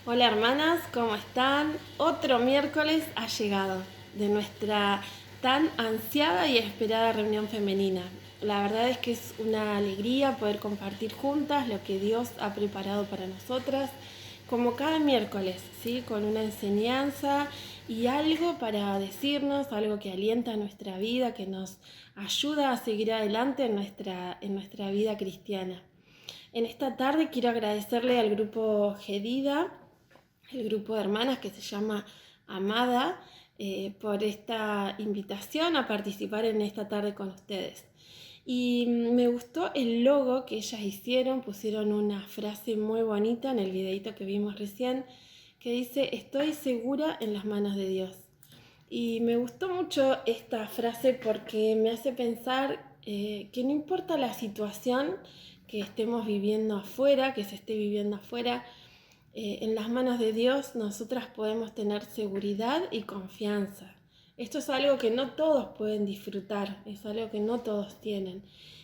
Hola hermanas, ¿cómo están? Otro miércoles ha llegado de nuestra tan ansiada y esperada reunión femenina. La verdad es que es una alegría poder compartir juntas lo que Dios ha preparado para nosotras, como cada miércoles, ¿sí? Con una enseñanza y algo para decirnos, algo que alienta nuestra vida, que nos ayuda a seguir adelante en nuestra vida cristiana. En esta tarde quiero agradecerle al grupo Gedida, el grupo de hermanas que se llama Amada, por esta invitación a participar en esta tarde con ustedes. Y me gustó el logo que ellas hicieron, pusieron una frase muy bonita en el videito que vimos recién, que dice: estoy segura en las manos de Dios. Y me gustó mucho esta frase porque me hace pensar que no importa la situación que estemos viviendo afuera, que se esté viviendo afuera, en las manos de Dios nosotras podemos tener seguridad y confianza. Esto es algo que no todos pueden disfrutar, es algo que no todos tienen.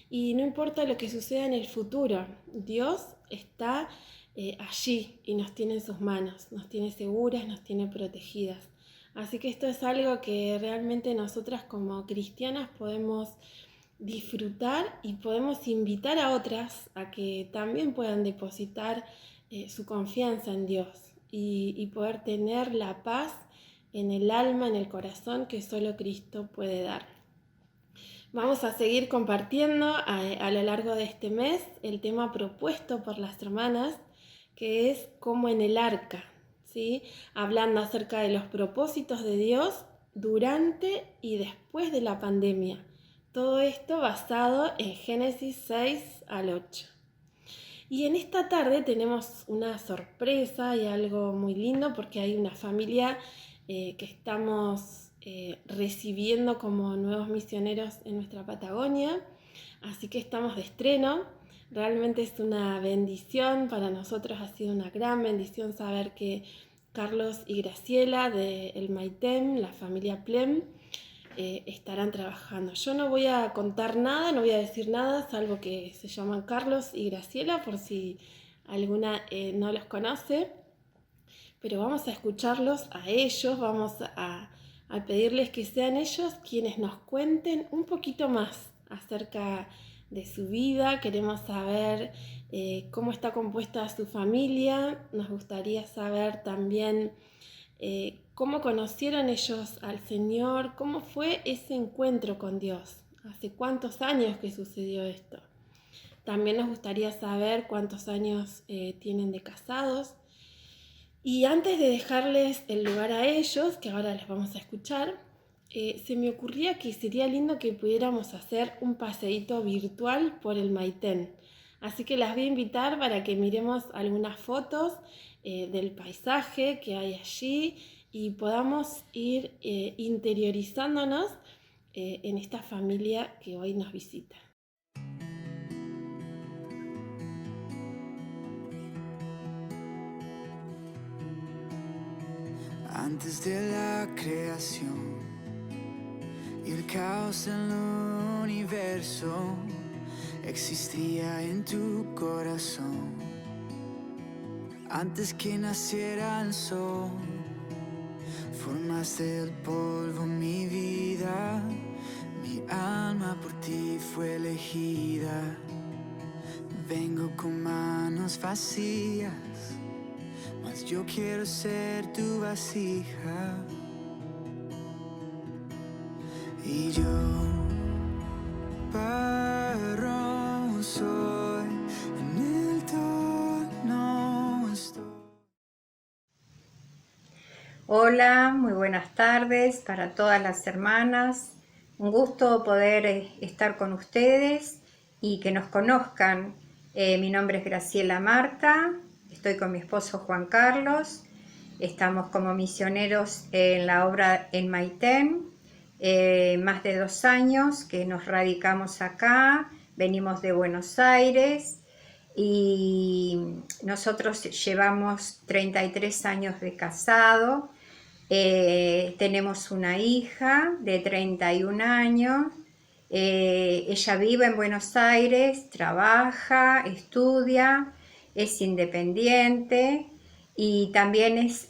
Y no importa lo que suceda en el futuro, Dios está allí y nos tiene en sus manos, nos tiene seguras, nos tiene protegidas. Así que esto es algo que realmente nosotras como cristianas podemos disfrutar y podemos invitar a otras a que también puedan depositar su confianza en Dios y poder tener la paz en el alma, en el corazón que solo Cristo puede dar. Vamos a seguir compartiendo a lo largo de este mes el tema propuesto por las hermanas, que es como en el arca, ¿sí? Hablando acerca de los propósitos de Dios durante y después de la pandemia. Todo esto basado en Génesis 6 al 8. Y en esta tarde tenemos una sorpresa y algo muy lindo porque hay una familia que estamos recibiendo como nuevos misioneros en nuestra Patagonia, así que estamos de estreno. Realmente es una bendición, para nosotros ha sido una gran bendición saber que Carlos y Graciela de El Maitem, la familia Plem, estarán trabajando. Yo no voy a contar nada, no voy a decir nada, salvo que se llaman Carlos y Graciela, por si alguna no los conoce, pero vamos a escucharlos a ellos, a pedirles que sean ellos quienes nos cuenten un poquito más acerca de su vida. Queremos saber cómo está compuesta su familia, nos gustaría saber también cómo conocieron ellos al Señor, cómo fue ese encuentro con Dios, hace cuántos años que sucedió esto. También nos gustaría saber cuántos años tienen de casados. Y antes de dejarles el lugar a ellos, que ahora les vamos a escuchar, se me ocurría que sería lindo que pudiéramos hacer un paseíto virtual por el Maitén. Así que las voy a invitar para que miremos algunas fotos del paisaje que hay allí y podamos ir interiorizándonos en esta familia que hoy nos visita. Antes de la creación y el caos en el universo, existía en tu corazón. Antes que naciera el sol, formaste del polvo mi vida. Mi alma por ti fue elegida. Vengo con manos vacías, mas yo quiero ser tu vasija. Y yo, barro soy, en el torno estoy. Hola, muy buenas tardes para todas las hermanas. Un gusto poder estar con ustedes y que nos conozcan. Mi nombre es Graciela Marta, estoy con mi esposo Juan Carlos. Estamos como misioneros en la obra en Maitén. Más de 2 años que nos radicamos acá, venimos de Buenos Aires y nosotros llevamos 33 años de casado. Tenemos una hija de 31 años. Ella vive en Buenos Aires, trabaja, estudia, es independiente. y también es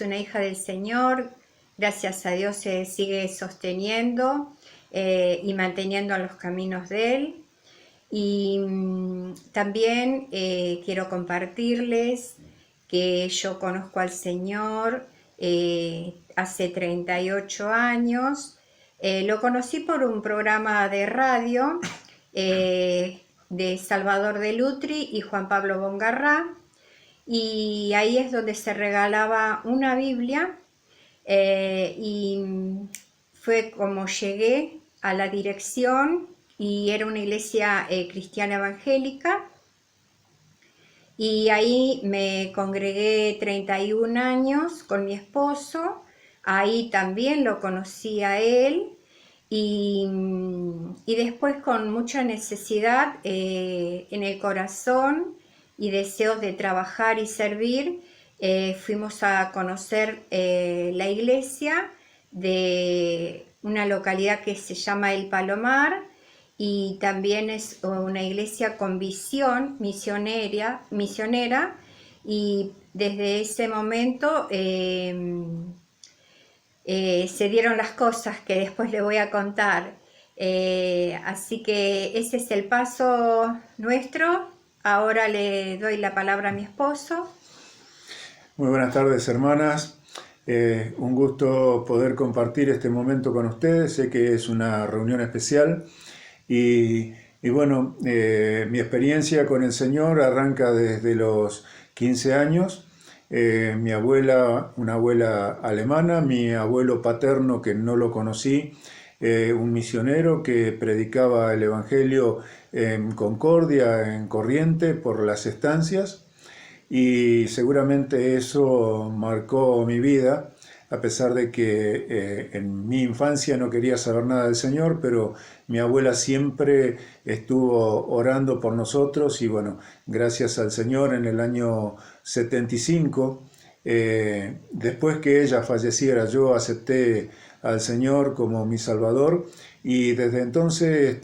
una hija del Señor. Gracias a Dios se sigue sosteniendo y manteniendo en los caminos de Él. Y también quiero compartirles que yo conozco al Señor hace 38 años. Lo conocí por un programa de radio de Salvador de Lutri y Juan Pablo Bongarrá, y ahí es donde se regalaba una Biblia, y fue como llegué a la dirección, y era una iglesia cristiana evangélica, y ahí me congregué 31 años con mi esposo. Ahí también lo conocí a él, y después, con mucha necesidad en el corazón y deseos de trabajar y servir, fuimos a conocer la iglesia de una localidad que se llama El Palomar, y también es una iglesia con visión misionera, y desde ese momento se dieron las cosas que después le voy a contar. Así que ese es el paso nuestro. Ahora le doy la palabra a mi esposo. Muy buenas tardes, hermanas. Un gusto poder compartir este momento con ustedes. Sé que es una reunión especial y bueno, mi experiencia con el Señor arranca desde los 15 años. Mi abuela, una abuela alemana, mi abuelo paterno, que no lo conocí, un misionero que predicaba el Evangelio en Concordia, en Corriente, por las estancias, y seguramente eso marcó mi vida, a pesar de que en mi infancia no quería saber nada del Señor, pero mi abuela siempre estuvo orando por nosotros, y bueno, gracias al Señor, en el año 75, después que ella falleciera, yo acepté al Señor como mi Salvador, y desde entonces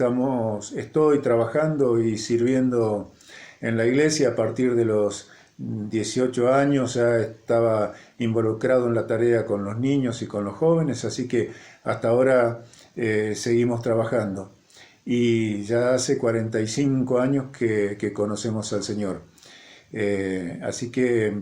estoy trabajando y sirviendo en la iglesia. A partir de los 18 años ya estaba involucrado en la tarea con los niños y con los jóvenes, así que hasta ahora seguimos trabajando. Y ya hace 45 años que conocemos al Señor. Así que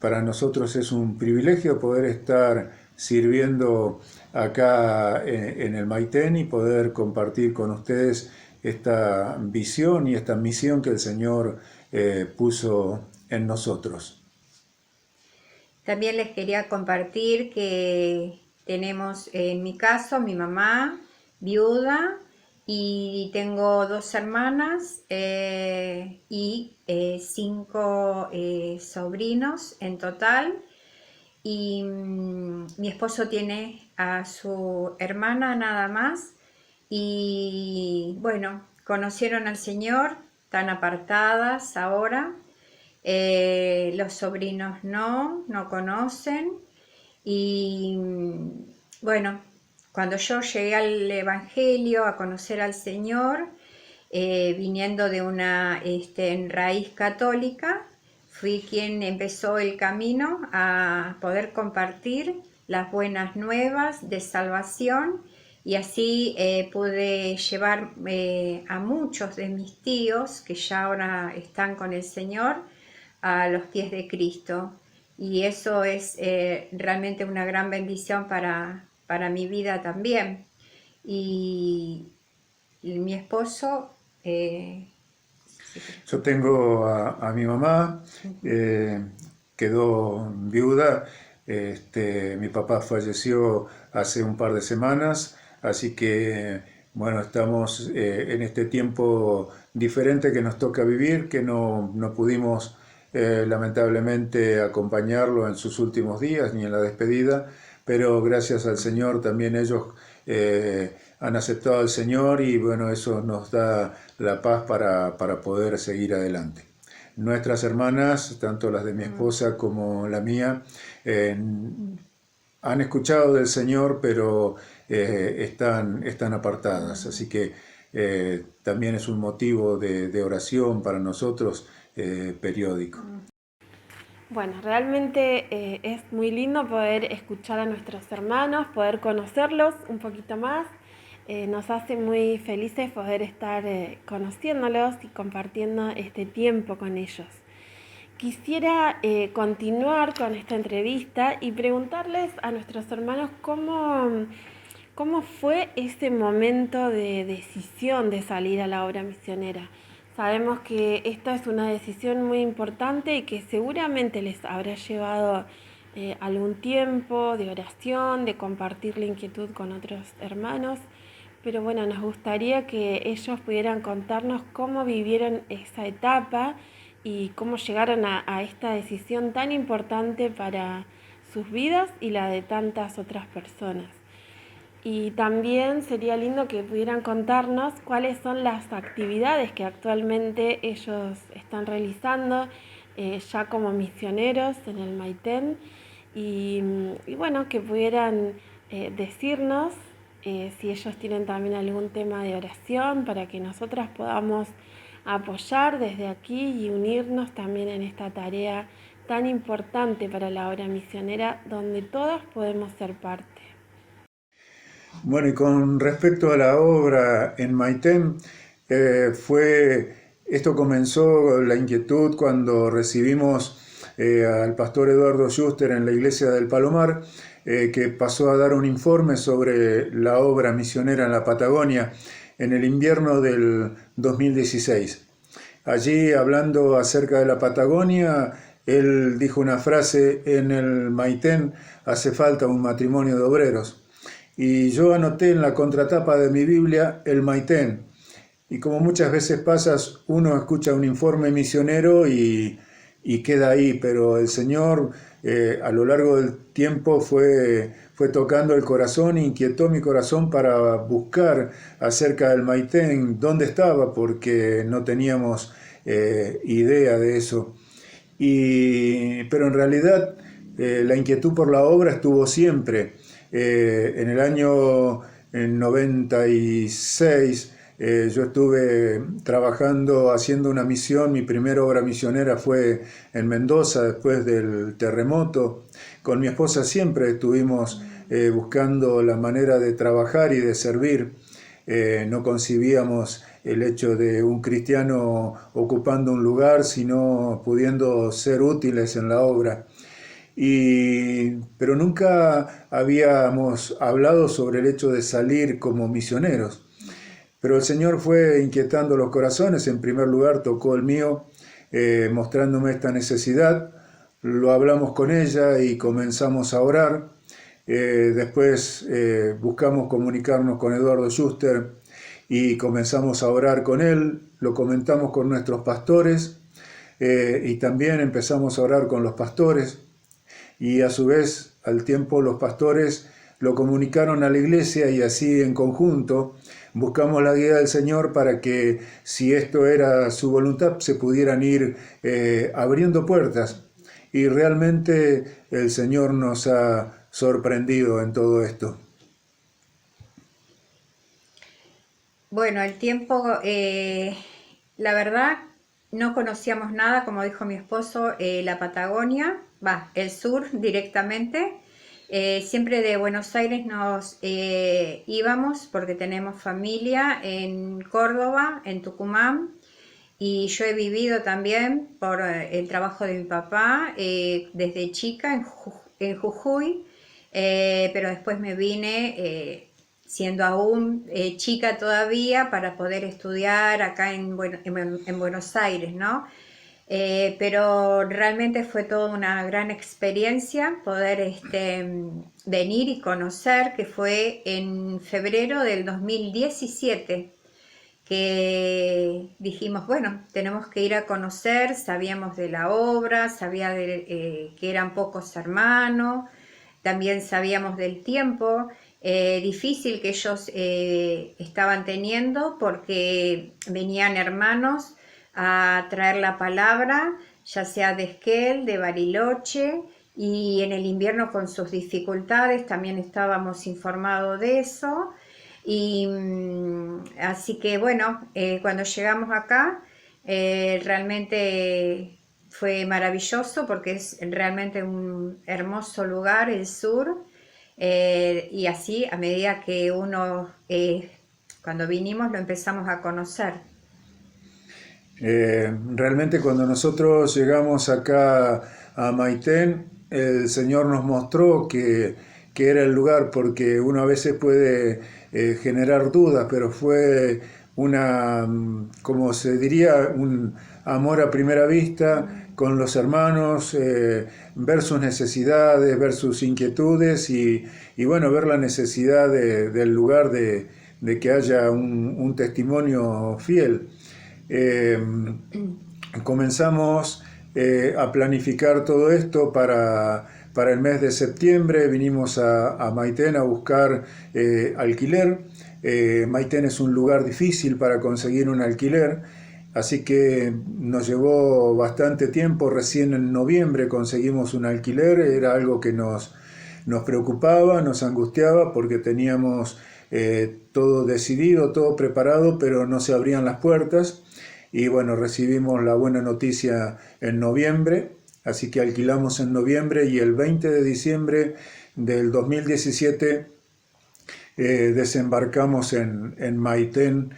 para nosotros es un privilegio poder estar sirviendo acá en el Maitén y poder compartir con ustedes esta visión y esta misión que el Señor puso en nosotros. También les quería compartir que tenemos, en mi caso, mi mamá, viuda, y tengo 2 hermanas y 5 sobrinos en total. Y mi esposo tiene a su hermana nada más. Y bueno, conocieron al Señor, tan apartadas ahora. Los sobrinos no conocen. Y bueno, cuando yo llegué al Evangelio, a conocer al Señor, viniendo de una raíz católica, fui quien empezó el camino a poder compartir las buenas nuevas de salvación, y así pude llevar a muchos de mis tíos, que ya ahora están con el Señor, a los pies de Cristo. Y eso es realmente una gran bendición para mi vida también. Y mi esposo... Yo tengo a mi mamá, quedó viuda. Mi papá falleció hace un par de semanas, así que bueno, estamos en este tiempo diferente que nos toca vivir, que no pudimos lamentablemente acompañarlo en sus últimos días ni en la despedida, pero gracias al Señor también ellos han aceptado al Señor, y bueno, eso nos da la paz para poder seguir adelante. Nuestras hermanas, tanto las de mi esposa como la mía, han escuchado del Señor, pero están apartadas, así que también es un motivo de oración para nosotros periódico. Bueno, realmente es muy lindo poder escuchar a nuestros hermanos, poder conocerlos un poquito más. Nos hace muy felices poder estar conociéndolos y compartiendo este tiempo con ellos. Quisiera continuar con esta entrevista y preguntarles a nuestros hermanos cómo fue ese momento de decisión de salir a la obra misionera. Sabemos que esta es una decisión muy importante y que seguramente les habrá llevado algún tiempo de oración, de compartir la inquietud con otros hermanos. Pero bueno, nos gustaría que ellos pudieran contarnos cómo vivieron esa etapa y cómo llegaron a esta decisión tan importante para sus vidas y la de tantas otras personas. Y también sería lindo que pudieran contarnos cuáles son las actividades que actualmente ellos están realizando ya como misioneros en el Maitén y bueno, que pudieran decirnos si ellos tienen también algún tema de oración para que nosotras podamos apoyar desde aquí y unirnos también en esta tarea tan importante para la obra misionera donde todas podemos ser parte. Bueno, y con respecto a la obra en Maitén, esto comenzó la inquietud cuando recibimos al pastor Eduardo Schuster en la iglesia del Palomar, que pasó a dar un informe sobre la obra misionera en la Patagonia en el invierno del 2016. Allí, hablando acerca de la Patagonia, él dijo una frase: en el Maitén hace falta un matrimonio de obreros. Y yo anoté en la contratapa de mi Biblia el Maitén. Y como muchas veces pasa, uno escucha un informe misionero y queda ahí, pero el Señor a lo largo del tiempo fue tocando el corazón, inquietó mi corazón para buscar acerca del Maitén, dónde estaba, porque no teníamos idea de eso. Pero en realidad la inquietud por la obra estuvo siempre. En el año 96 yo estuve trabajando, haciendo una misión. Mi primera obra misionera fue en Mendoza después del terremoto. Con mi esposa siempre estuvimos buscando la manera de trabajar y de servir. No concibíamos el hecho de un cristiano ocupando un lugar, sino pudiendo ser útiles en la obra. Pero nunca habíamos hablado sobre el hecho de salir como misioneros. Pero el Señor fue inquietando los corazones. En primer lugar tocó el mío, mostrándome esta necesidad. Lo hablamos con ella y comenzamos a orar. Después buscamos comunicarnos con Eduardo Schuster y comenzamos a orar con él. Lo comentamos con nuestros pastores y también empezamos a orar con los pastores. Y a su vez, al tiempo, los pastores lo comunicaron a la iglesia y así en conjunto buscamos la guía del Señor para que, si esto era su voluntad, se pudieran ir abriendo puertas. Y realmente el Señor nos ha sorprendido en todo esto. Bueno, el tiempo, la verdad, no conocíamos nada, como dijo mi esposo, la Patagonia, el sur directamente. Siempre de Buenos Aires nos íbamos porque tenemos familia en Córdoba, en Tucumán, y yo he vivido también por el trabajo de mi papá desde chica en Jujuy, pero después me vine siendo aún chica todavía para poder estudiar acá en Buenos Aires, ¿no? Pero realmente fue toda una gran experiencia poder venir y conocer, que fue en febrero del 2017 que dijimos, bueno, tenemos que ir a conocer. Sabíamos de la obra, sabía que eran pocos hermanos, también sabíamos del tiempo difícil que ellos estaban teniendo, porque venían hermanos a traer la palabra, ya sea de Esquel, de Bariloche, y en el invierno con sus dificultades también estábamos informados de eso. Y así que bueno, cuando llegamos acá realmente fue maravilloso porque es realmente un hermoso lugar, el sur, y así a medida que uno, cuando vinimos, lo empezamos a conocer. Realmente cuando nosotros llegamos acá a Maitén, el Señor nos mostró que era el lugar, porque uno a veces puede generar dudas, pero fue como se diría, un amor a primera vista con los hermanos, ver sus necesidades, ver sus inquietudes y bueno, ver la necesidad del lugar de que haya un testimonio fiel. Comenzamos a planificar todo esto para el mes de septiembre. Vinimos a Maitén a buscar alquiler. Maitén es un lugar difícil para conseguir un alquiler, así que nos llevó bastante tiempo. Recién en noviembre conseguimos un alquiler. Era algo que nos preocupaba, nos angustiaba, porque teníamos todo decidido, todo preparado, pero no se abrían las puertas. Y bueno, recibimos la buena noticia en noviembre, así que alquilamos en noviembre y el 20 de diciembre del 2017 desembarcamos en Maitén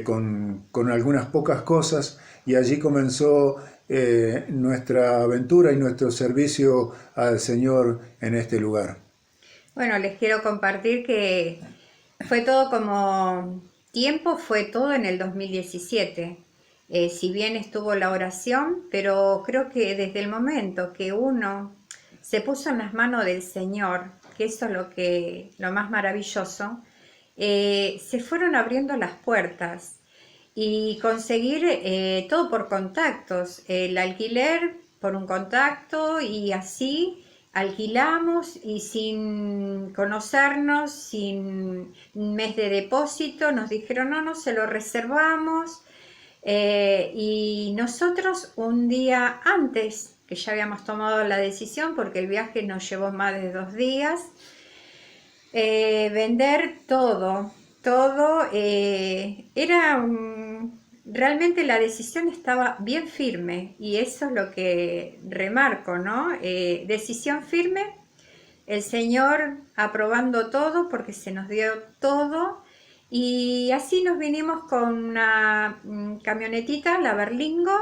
con algunas pocas cosas, y allí comenzó nuestra aventura y nuestro servicio al Señor en este lugar. Bueno, les quiero compartir que fue todo como tiempo, fue todo en el 2017. Si bien estuvo la oración, pero creo que desde el momento que uno se puso en las manos del Señor, que eso es lo más maravilloso, se fueron abriendo las puertas y conseguir todo por contactos, el alquiler por un contacto, y así alquilamos y sin conocernos, sin un mes de depósito, nos dijeron no, se lo reservamos. Y nosotros un día antes, que ya habíamos tomado la decisión porque el viaje nos llevó más de 2 días, vender todo, realmente la decisión estaba bien firme, y eso es lo que remarco, ¿no? Decisión firme, el Señor aprobando todo porque se nos dio todo. Y así nos vinimos con una camionetita, la Berlingo,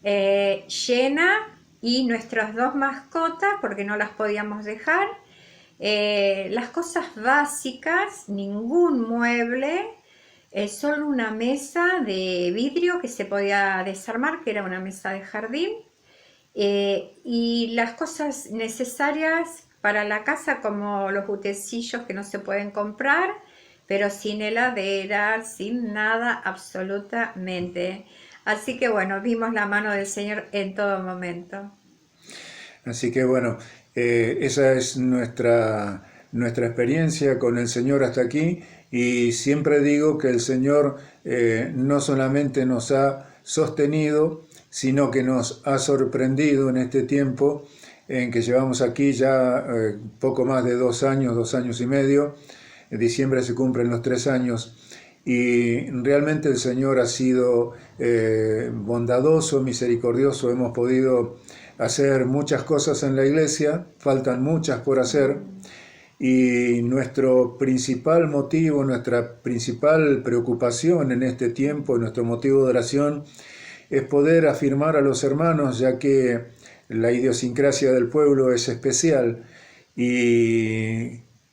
llena, y nuestras 2 mascotas, porque no las podíamos dejar. Las cosas básicas, ningún mueble, solo una mesa de vidrio que se podía desarmar, que era una mesa de jardín. Y las cosas necesarias para la casa, como los utensilios que no se pueden comprar, pero sin heladera, sin nada absolutamente. Así que bueno, vimos la mano del Señor en todo momento. Así que bueno, esa es nuestra experiencia con el Señor hasta aquí, y siempre digo que el Señor no solamente nos ha sostenido, sino que nos ha sorprendido en este tiempo en que llevamos aquí ya poco más de 2 años, 2 años y medio. En diciembre se cumplen los 3 años, y realmente el Señor ha sido bondadoso, misericordioso. Hemos podido hacer muchas cosas en la iglesia, faltan muchas por hacer, y nuestro principal motivo, nuestra principal preocupación en este tiempo, nuestro motivo de oración, es poder afirmar a los hermanos, ya que la idiosincrasia del pueblo es especial,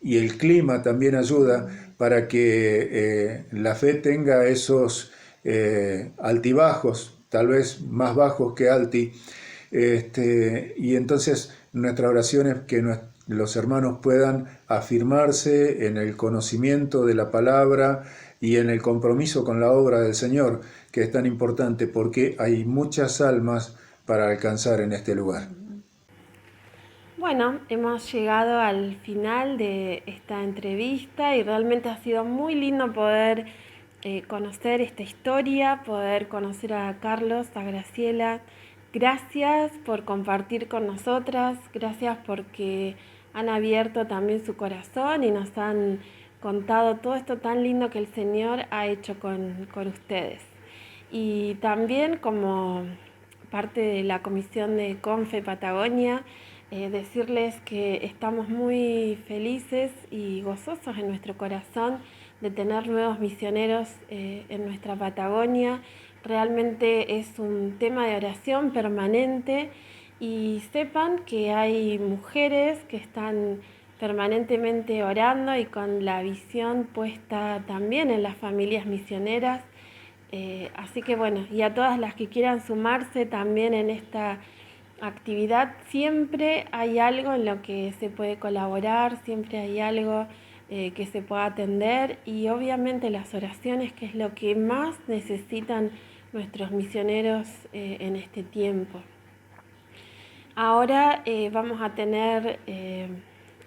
y el clima también ayuda para que la fe tenga esos altibajos, tal vez más bajos que alti. Y entonces nuestra oración es que los hermanos puedan afirmarse en el conocimiento de la palabra y en el compromiso con la obra del Señor, que es tan importante, porque hay muchas almas para alcanzar en este lugar. Bueno, hemos llegado al final de esta entrevista y realmente ha sido muy lindo poder conocer esta historia, poder conocer a Carlos, a Graciela. Gracias por compartir con nosotras, gracias porque han abierto también su corazón y nos han contado todo esto tan lindo que el Señor ha hecho con ustedes. Y también como parte de la comisión de Confe Patagonia, decirles que estamos muy felices y gozosos en nuestro corazón de tener nuevos misioneros en nuestra Patagonia. Realmente es un tema de oración permanente y sepan que hay mujeres que están permanentemente orando y con la visión puesta también en las familias misioneras. Así que bueno, y a todas las que quieran sumarse también en esta actividad, siempre hay algo en lo que se puede colaborar, siempre hay algo que se pueda atender y obviamente las oraciones, que es lo que más necesitan nuestros misioneros en este tiempo. Ahora vamos a tener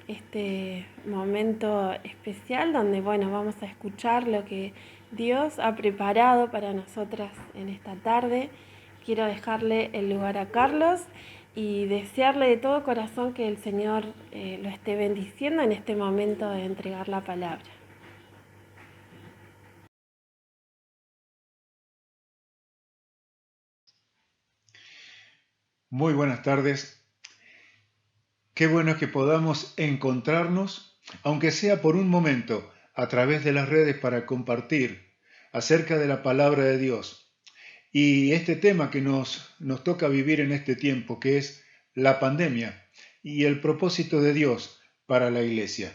este momento especial donde vamos a escuchar lo que Dios ha preparado para nosotras en esta tarde. Quiero dejarle el lugar a Carlos y desearle de todo corazón que el Señor lo esté bendiciendo en este momento de entregar la palabra. Muy buenas tardes. Qué bueno que podamos encontrarnos, aunque sea por un momento, a través de las redes para compartir acerca de la palabra de Dios y este tema que nos toca vivir en este tiempo, que es la pandemia y el propósito de Dios para la iglesia.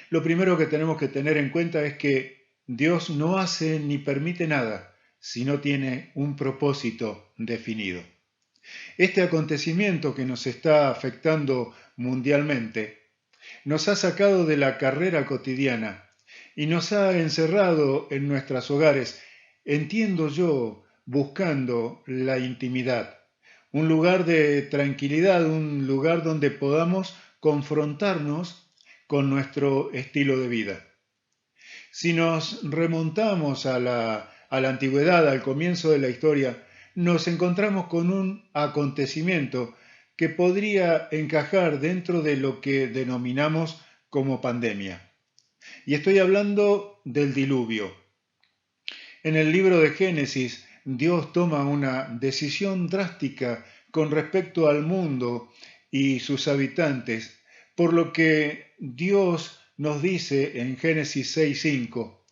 Lo primero que tenemos que tener en cuenta es que Dios no hace ni permite nada si no tiene un propósito definido. Este acontecimiento que nos está afectando mundialmente nos ha sacado de la carrera cotidiana y nos ha encerrado en nuestros hogares, entiendo yo, buscando la intimidad, un lugar de tranquilidad, un lugar donde podamos confrontarnos con nuestro estilo de vida. Si nos remontamos a la antigüedad, al comienzo de la historia, nos encontramos con un acontecimiento que podría encajar dentro de lo que denominamos como pandemia. Y estoy hablando del diluvio. En el libro de Génesis, Dios toma una decisión drástica con respecto al mundo y sus habitantes, por lo que Dios nos dice en Génesis 6:5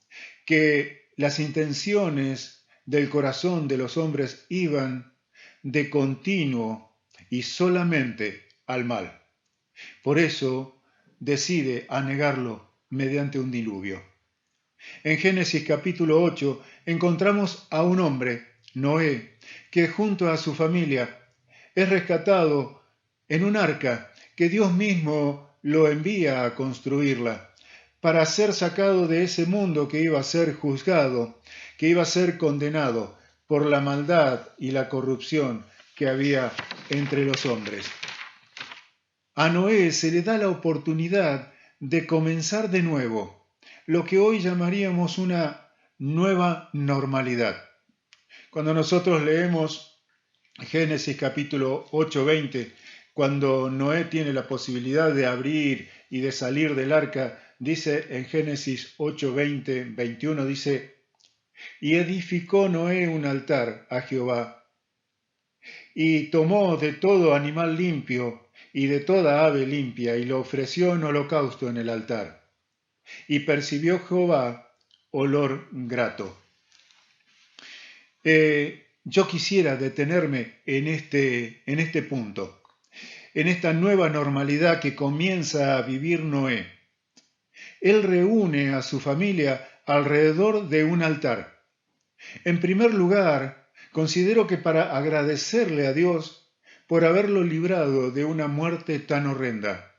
que las intenciones del corazón de los hombres iban de continuo y solamente al mal. Por eso decide anegarlo mediante un diluvio. En Génesis capítulo 8 encontramos a un hombre, Noé, que junto a su familia es rescatado en un arca que Dios mismo lo envía a construirla para ser sacado de ese mundo que iba a ser juzgado, que iba a ser condenado por la maldad y la corrupción que había entre los hombres. A Noé se le da la oportunidad de comenzar de nuevo, lo que hoy llamaríamos una nueva normalidad. Cuando nosotros leemos Génesis capítulo 8:20, cuando Noé tiene la posibilidad de abrir y de salir del arca, dice en Génesis 8:20, 21, dice: y edificó Noé un altar a Jehová, y tomó de todo animal limpio y de toda ave limpia, y lo ofreció en holocausto en el altar. Y percibió Jehová olor grato. Yo quisiera detenerme en este punto, en esta nueva normalidad que comienza a vivir Noé. Él reúne a su familia alrededor de un altar. En primer lugar, considero que para agradecerle a Dios por haberlo librado de una muerte tan horrenda.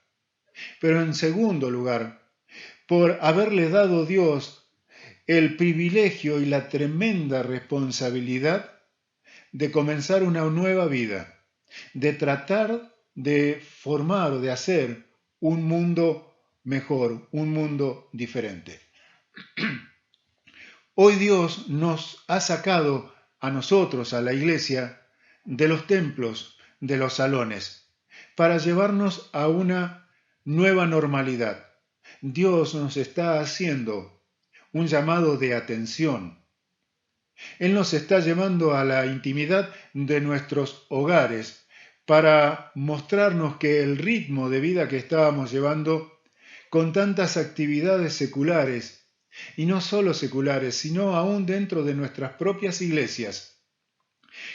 Pero en segundo lugar, por haberle dado Dios el privilegio y la tremenda responsabilidad de comenzar una nueva vida, de tratar de formar o de hacer un mundo mejor, un mundo diferente. Hoy Dios nos ha sacado a nosotros, a la iglesia, de los templos, de los salones, para llevarnos a una nueva normalidad. Dios nos está haciendo un llamado de atención. Él nos está llevando a la intimidad de nuestros hogares para mostrarnos que el ritmo de vida que estábamos llevando con tantas actividades seculares, y no solo seculares, sino aún dentro de nuestras propias iglesias,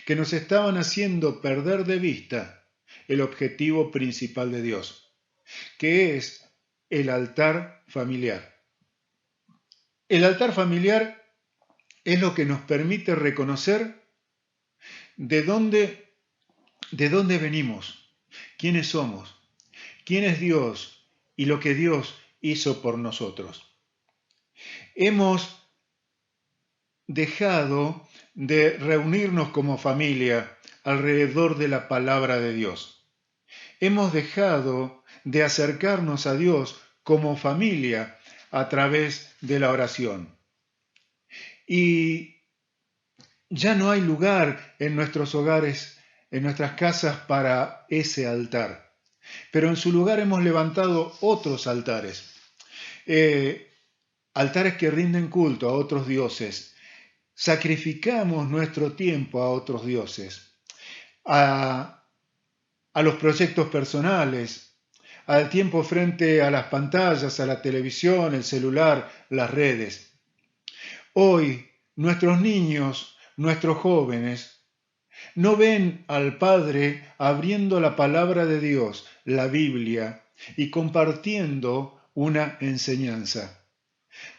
que nos estaban haciendo perder de vista el objetivo principal de Dios, que es el altar familiar. El altar familiar es lo que nos permite reconocer de dónde venimos, quiénes somos, quién es Dios y lo que Dios hizo por nosotros. Hemos dejado de reunirnos como familia alrededor de la palabra de Dios. Hemos dejado de acercarnos a Dios como familia a través de la oración. Y ya no hay lugar en nuestros hogares, en nuestras casas para ese altar. Pero en su lugar hemos levantado otros altares. Altares que rinden culto a otros dioses. Sacrificamos nuestro tiempo a otros dioses, a los proyectos personales, al tiempo frente a las pantallas, a la televisión, el celular, las redes. Hoy, nuestros niños, nuestros jóvenes, no ven al Padre abriendo la palabra de Dios, la Biblia, y compartiendo una enseñanza.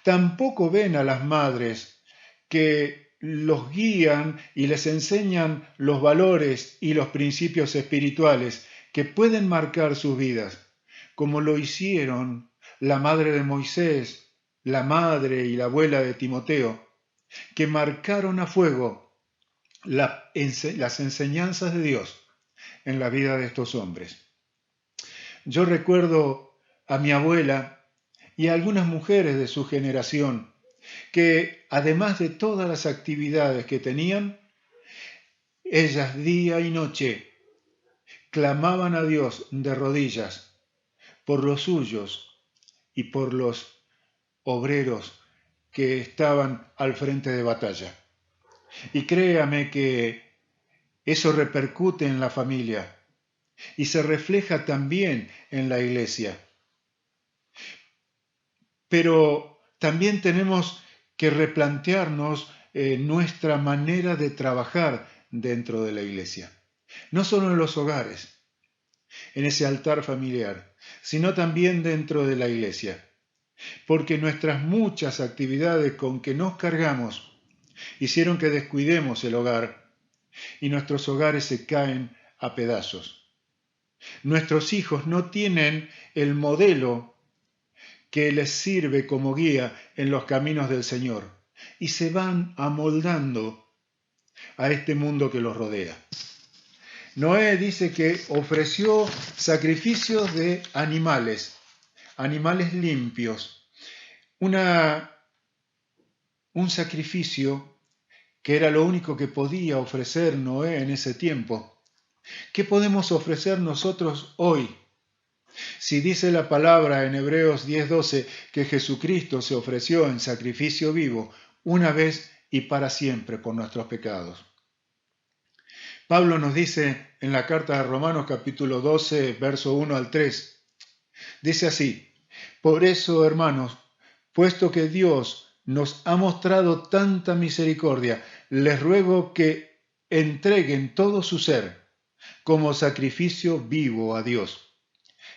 Tampoco ven a las madres que los guían y les enseñan los valores y los principios espirituales que pueden marcar sus vidas, como lo hicieron la madre de Moisés, la madre y la abuela de Timoteo, que marcaron a fuego las enseñanzas de Dios en la vida de estos hombres. Yo recuerdo a mi abuela y a algunas mujeres de su generación que, además de todas las actividades que tenían, ellas día y noche clamaban a Dios de rodillas por los suyos y por los obreros que estaban al frente de batalla. Y créame que eso repercute en la familia y se refleja también en la iglesia. Pero también tenemos que replantearnos nuestra manera de trabajar dentro de la iglesia. No solo en los hogares, en ese altar familiar, sino también dentro de la iglesia. Porque nuestras muchas actividades con que nos cargamos hicieron que descuidemos el hogar y nuestros hogares se caen a pedazos. Nuestros hijos no tienen el modelo que les sirve como guía en los caminos del Señor y se van amoldando a este mundo que los rodea. Noé dice que ofreció sacrificios de animales limpios, un sacrificio que era lo único que podía ofrecer Noé en ese tiempo. ¿Qué podemos ofrecer nosotros hoy? Si dice la palabra en Hebreos 10:12 que Jesucristo se ofreció en sacrificio vivo una vez y para siempre por nuestros pecados. Pablo nos dice en la carta de Romanos capítulo 12, verso 1 al 3, dice así: por eso, hermanos, puesto que Dios nos ha mostrado tanta misericordia, les ruego que entreguen todo su ser como sacrificio vivo a Dios.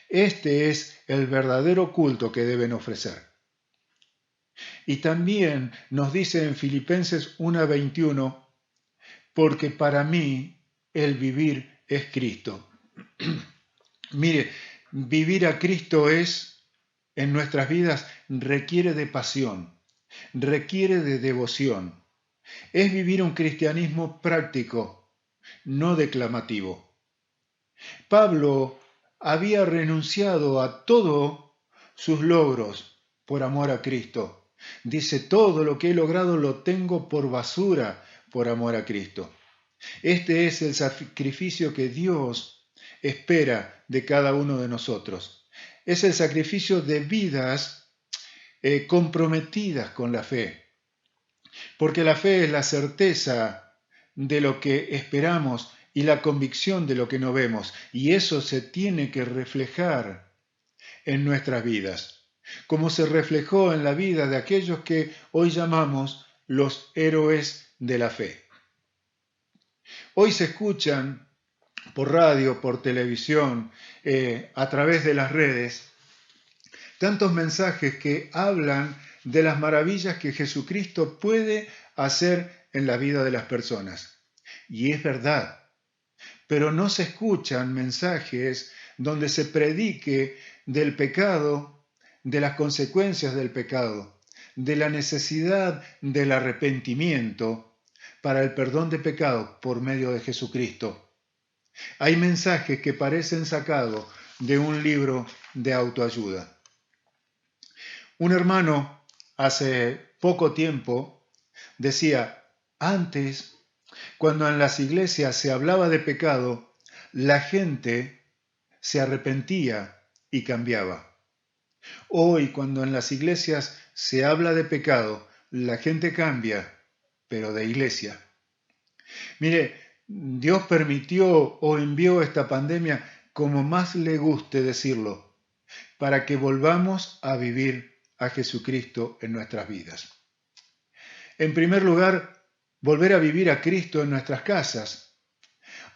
Este es el verdadero culto que deben ofrecer. Y también nos dice en Filipenses 1:21, porque para mí el vivir es Cristo. Mire, vivir a Cristo en nuestras vidas requiere de pasión, requiere de devoción. Es vivir un cristianismo práctico, no declamativo. Pablo había renunciado a todos sus logros por amor a Cristo. Dice, todo lo que he logrado lo tengo por basura por amor a Cristo. Este es el sacrificio que Dios espera de cada uno de nosotros. Es el sacrificio de vidas comprometidas con la fe. porque la fe es la certeza de lo que esperamos y la convicción de lo que no vemos, y eso se tiene que reflejar en nuestras vidas, como se reflejó en la vida de aquellos que hoy llamamos los héroes de la fe. Hoy se escuchan por radio, por televisión, a través de las redes, tantos mensajes que hablan de las maravillas que Jesucristo puede hacer en la vida de las personas. Y es verdad, pero no se escuchan mensajes donde se predique del pecado, de las consecuencias del pecado, de la necesidad del arrepentimiento para el perdón de pecado por medio de Jesucristo. Hay mensajes que parecen sacados de un libro de autoayuda. Un hermano hace poco tiempo decía, antes, cuando en las iglesias se hablaba de pecado, la gente se arrepentía y cambiaba. Hoy, cuando en las iglesias se habla de pecado, la gente cambia, pero de iglesia. Mire, Dios permitió o envió esta pandemia, como más le guste decirlo, para que volvamos a vivir a Jesucristo en nuestras vidas. En primer lugar, volver a vivir a Cristo en nuestras casas.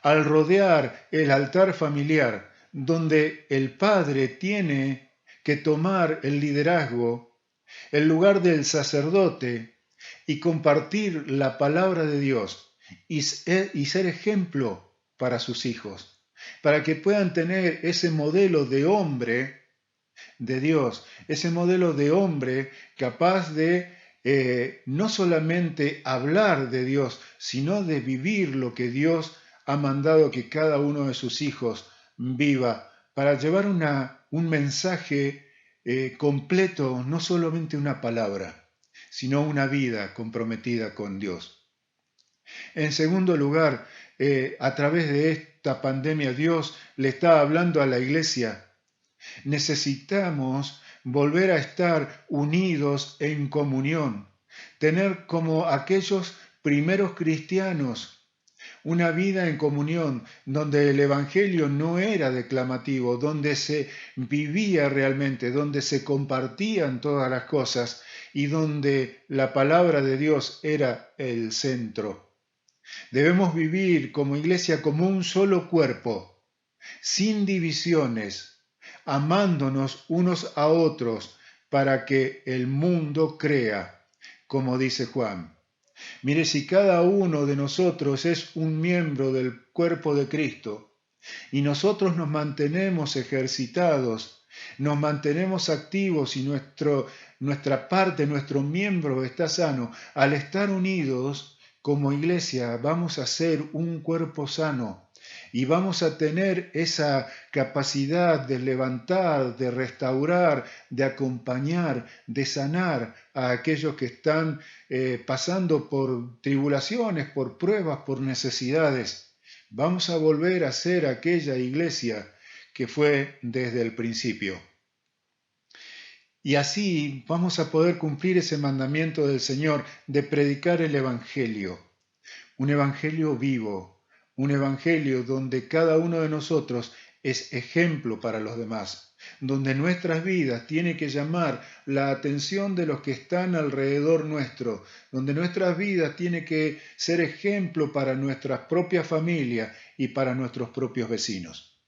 Al rodear el altar familiar, donde el Padre tiene que tomar el liderazgo, el lugar del sacerdote y compartir la palabra de Dios y ser ejemplo para sus hijos, para que puedan tener ese modelo de hombre de Dios, ese modelo de hombre capaz de no solamente hablar de Dios, sino de vivir lo que Dios ha mandado que cada uno de sus hijos viva, para llevar un mensaje completo, no solamente una palabra, sino una vida comprometida con Dios. En segundo lugar, a través de esta pandemia, Dios le está hablando a la iglesia. Necesitamos volver a estar unidos en comunión, tener como aquellos primeros cristianos una vida en comunión donde el Evangelio no era declamativo, donde se vivía realmente, donde se compartían todas las cosas y donde la palabra de Dios era el centro. Debemos vivir como iglesia como un solo cuerpo, sin divisiones, amándonos unos a otros para que el mundo crea, como dice Juan. Mire, si cada uno de nosotros es un miembro del cuerpo de Cristo y nosotros nos mantenemos ejercitados, nos mantenemos activos y nuestra parte, nuestro miembro está sano, al estar unidos como iglesia vamos a ser un cuerpo sano. Y vamos a tener esa capacidad de levantar, de restaurar, de acompañar, de sanar a aquellos que están pasando por tribulaciones, por pruebas, por necesidades. Vamos a volver a ser aquella iglesia que fue desde el principio. Y así vamos a poder cumplir ese mandamiento del Señor de predicar el Evangelio, un Evangelio vivo, un evangelio donde cada uno de nosotros es ejemplo para los demás, donde nuestras vidas tienen que llamar la atención de los que están alrededor nuestro, donde nuestras vidas tienen que ser ejemplo para nuestra propia familia y para nuestros propios vecinos.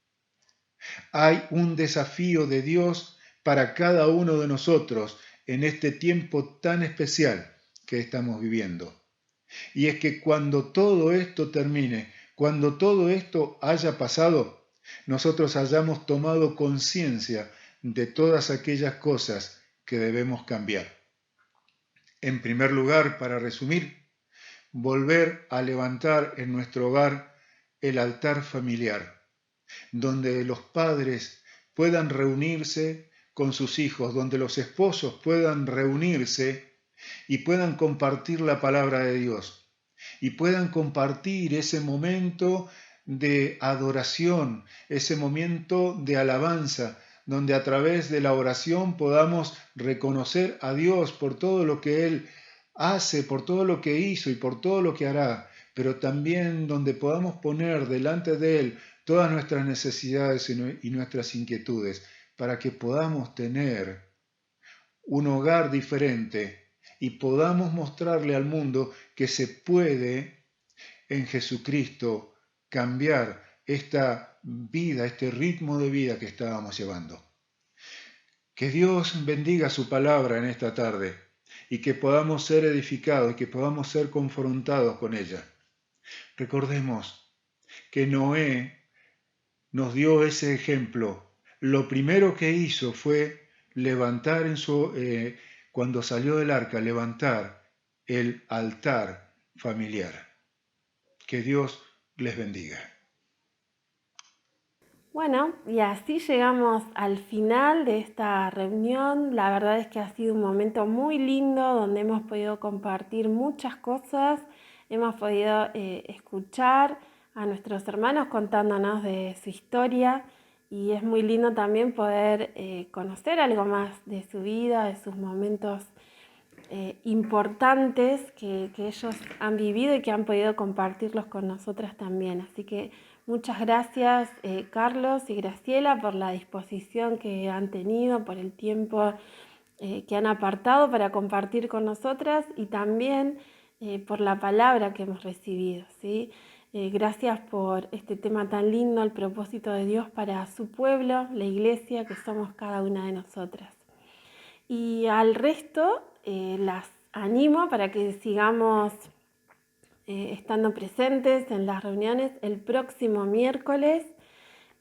Hay un desafío de Dios para cada uno de nosotros en este tiempo tan especial que estamos viviendo. Y es que cuando todo esto termine, cuando todo esto haya pasado, nosotros hayamos tomado conciencia de todas aquellas cosas que debemos cambiar. En primer lugar, para resumir, volver a levantar en nuestro hogar el altar familiar, donde los padres puedan reunirse con sus hijos, donde los esposos puedan reunirse y puedan compartir la palabra de Dios. Y puedan compartir ese momento de adoración, ese momento de alabanza, donde a través de la oración podamos reconocer a Dios por todo lo que Él hace, por todo lo que hizo y por todo lo que hará, pero también donde podamos poner delante de Él todas nuestras necesidades y nuestras inquietudes, para que podamos tener un hogar diferente y podamos mostrarle al mundo que se puede en Jesucristo cambiar esta vida, este ritmo de vida que estábamos llevando. Que Dios bendiga su palabra en esta tarde y que podamos ser edificados y que podamos ser confrontados con ella. Recordemos que Noé nos dio ese ejemplo. Lo primero que hizo fue levantar cuando salió del arca, levantar el altar familiar. Que Dios les bendiga. Bueno, y así llegamos al final de esta reunión. La verdad es que ha sido un momento muy lindo donde hemos podido compartir muchas cosas, hemos podido escuchar a nuestros hermanos contándonos de su historia y es muy lindo también poder conocer algo más de su vida, de sus momentos importantes que ellos han vivido y que han podido compartirlos con nosotras también. Así que muchas gracias Carlos y Graciela por la disposición que han tenido, por el tiempo que han apartado para compartir con nosotras y también por la palabra que hemos recibido, ¿sí? Gracias por este tema tan lindo, el propósito de Dios para su pueblo, la iglesia que somos cada una de nosotras. Y al resto las animo para que sigamos estando presentes en las reuniones. El próximo miércoles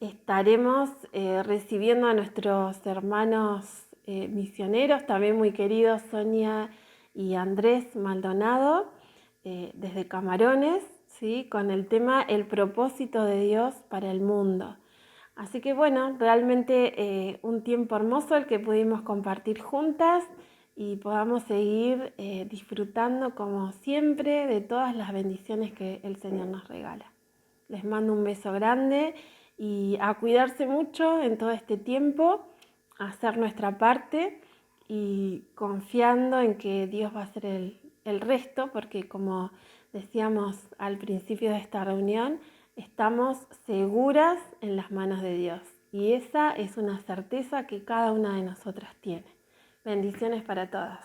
estaremos recibiendo a nuestros hermanos misioneros, también muy queridos, Sonia y Andrés Maldonado, desde Camarones, ¿sí? Con el tema El propósito de Dios para el mundo. Así que bueno, realmente un tiempo hermoso el que pudimos compartir juntas y podamos seguir disfrutando como siempre de todas las bendiciones que el Señor nos regala. Les mando un beso grande y a cuidarse mucho en todo este tiempo, a hacer nuestra parte y confiando en que Dios va a hacer el resto, porque como decíamos al principio de esta reunión, estamos seguras en las manos de Dios y esa es una certeza que cada una de nosotras tiene. Bendiciones para todas.